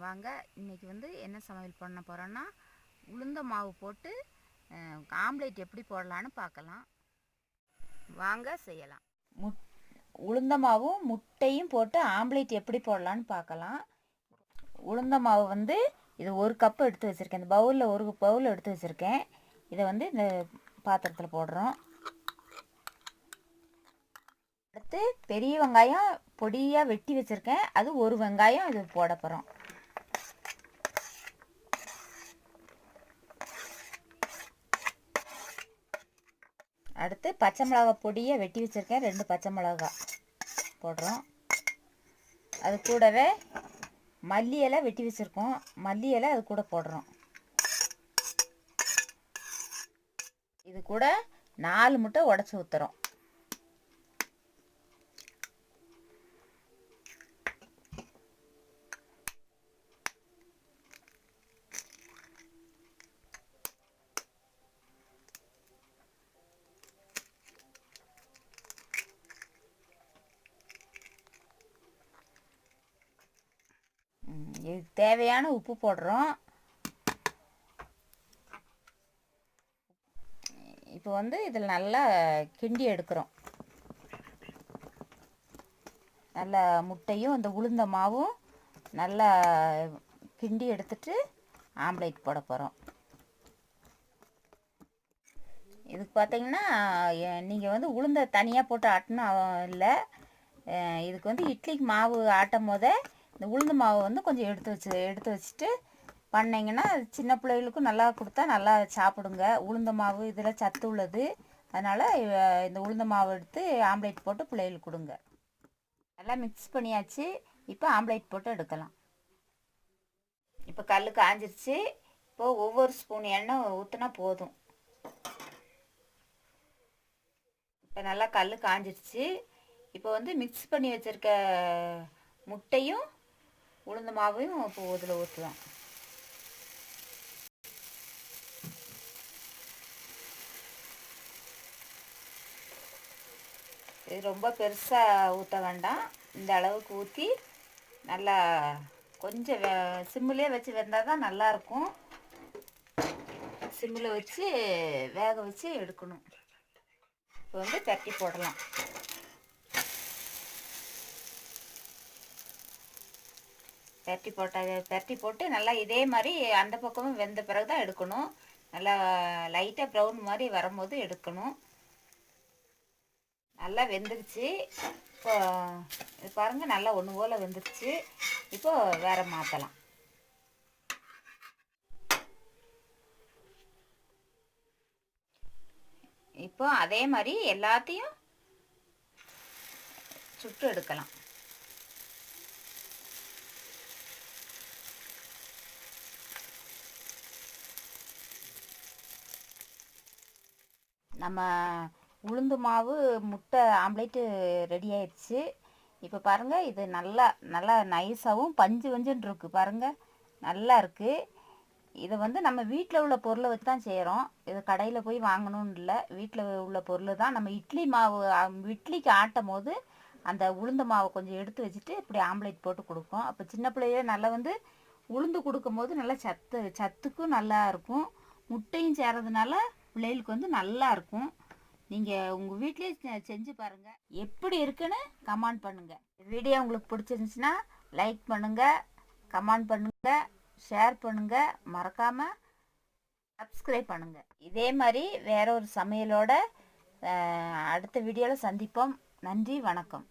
வாங்க இன்றைக்கி என்ன சமையல் பண்ண போகிறோன்னா உளுந்த மாவு போட்டு ஆம்லேட் எப்படி போடலான்னு பார்க்கலாம். வாங்க செய்யலாம். உளுந்த மாவும் முட்டையும் போட்டு ஆம்லேட் எப்படி போடலான்னு பார்க்கலாம். உளுந்த மாவு இது ஒரு கப்பு எடுத்து வச்சுருக்கேன். இந்த பவுலில் ஒரு பவுல் எடுத்து வச்சுருக்கேன். இதை இந்த பாத்திரத்தில் போடுறோம். அடுத்து பெரிய வெங்காயம் பொடியாக வெட்டி வச்சுருக்கேன். அது ஒரு வெங்காயம் இது போட போகிறோம். அடுத்து பச்சை மிளகாய் பொடியை வெட்டி வச்சுருக்கேன். 2 பச்சை மிளகாய் போடுறோம். அது கூடவே மல்லி இலை வெட்டி வச்சுருக்கோம். மல்லி இலை அது கூட போடுறோம். இது கூட 4 முட்டை உடச்சி ஊற்றுறோம். இதுக்கு தேவையான உப்பு போடுறோம். இப்போ இதில் நல்லா கிண்டி எடுக்கிறோம். நல்லா முட்டையும் இந்த உளுந்த மாவும் நல்லா கிண்டி எடுத்துட்டு ஆம்லேட் போட போகிறோம். இதுக்கு பார்த்தீங்கன்னா நீங்கள் உளுந்த தனியாக போட்டு ஆட்டணும் இல்லை. இதுக்கு இட்லிக்கு மாவு ஆட்டும் போதே இந்த உளுந்த மாவு கொஞ்சம் எடுத்து வச்சுட்டு பண்ணிங்கன்னா சின்ன பிள்ளைகளுக்கும் நல்லா கொடுத்தா நல்லா சாப்பிடுங்க. உளுந்த மாவு இதில் சத்து உள்ளது. அதனால் இந்த உளுந்த மாவு எடுத்து ஆம்லேட் போட்டு பிள்ளைகளுக்கு கொடுங்க. நல்லா மிக்ஸ் பண்ணியாச்சு. இப்போ ஆம்லேட் போட்டு எடுக்கலாம். இப்போ கல் காஞ்சிருச்சு. இப்போது ஒவ்வொரு ஸ்பூன் எண்ணெய் ஊற்றினா போதும். இப்போ நல்லா கல் காஞ்சிருச்சு. இப்போ மிக்ஸ் பண்ணி வச்சுருக்க முட்டையும் உளுந்த மாவையும் இப்போ இதில் ஊற்றுவோம். இது ரொம்ப பெருசாக ஊற்ற வேண்டாம். இந்த அளவுக்கு ஊற்றி நல்லா கொஞ்சம் சிம்மிலே வச்சு வெந்தால் தான் நல்லாயிருக்கும். சிம்மில் வச்சு வேக வச்சு எடுக்கணும். இப்போ தட்டி போடலாம். தட்டி போட்டு நல்லா இதே மாதிரி அந்த பக்கமும் வெந்த பிறகு தான் எடுக்கணும். நல்லா லைட்டாக ப்ரௌன் மாதிரி வரும்போது எடுக்கணும். நல்லா வெந்துருச்சு. இப்போ இது பாருங்கள், நல்லா ஒன்று போல் வெந்துருச்சு. இப்போ வேற மாற்றலாம். இப்போ அதே மாதிரி எல்லாத்தையும் சுட்டு எடுக்கலாம். நம்ம உளுந்து மாவு முட்டை ஆம்லேட்டு ரெடி ஆயிடுச்சு. இப்போ பாருங்கள், இது நல்லா நல்லா நைஸாகவும் பஞ்சு பஞ்சுன்னு இருக்குது. பாருங்கள், நல்லா இருக்குது. இதை நம்ம வீட்டில் உள்ள பொருளை வச்சு தான் செய்கிறோம். இது கடையில் போய் வாங்கணும்னு இல்லை. வீட்டில் உள்ள பொருள் தான். நம்ம இட்லி மாவு இட்லிக்கு ஆட்டும் போது அந்த உளுந்த மாவை கொஞ்சம் எடுத்து வச்சுட்டு இப்படி ஆம்லேட் போட்டு கொடுப்போம். அப்போ சின்ன பிள்ளைய நல்லா உளுந்து கொடுக்கும் போது நல்லா சத்துக்கும் நல்லா இருக்கும். முட்டையும் சேர்றதுனால பிள்ளைகளுக்கு நல்லா இருக்கும். நீங்கள் உங்கள் வீட்லேயே செஞ்சு பாருங்கள். எப்படி இருக்குன்னு கமெண்ட் பண்ணுங்கள். வீடியோ உங்களுக்கு பிடிச்சிருந்துச்சுன்னா லைக் பண்ணுங்கள், கமெண்ட் பண்ணுங்கள், ஷேர் பண்ணுங்கள், மறக்காமல் சப்ஸ்கிரைப் பண்ணுங்கள். இதே மாதிரி வேற ஒரு சமையலோட அடுத்த வீடியோவில் சந்திப்போம். நன்றி, வணக்கம்.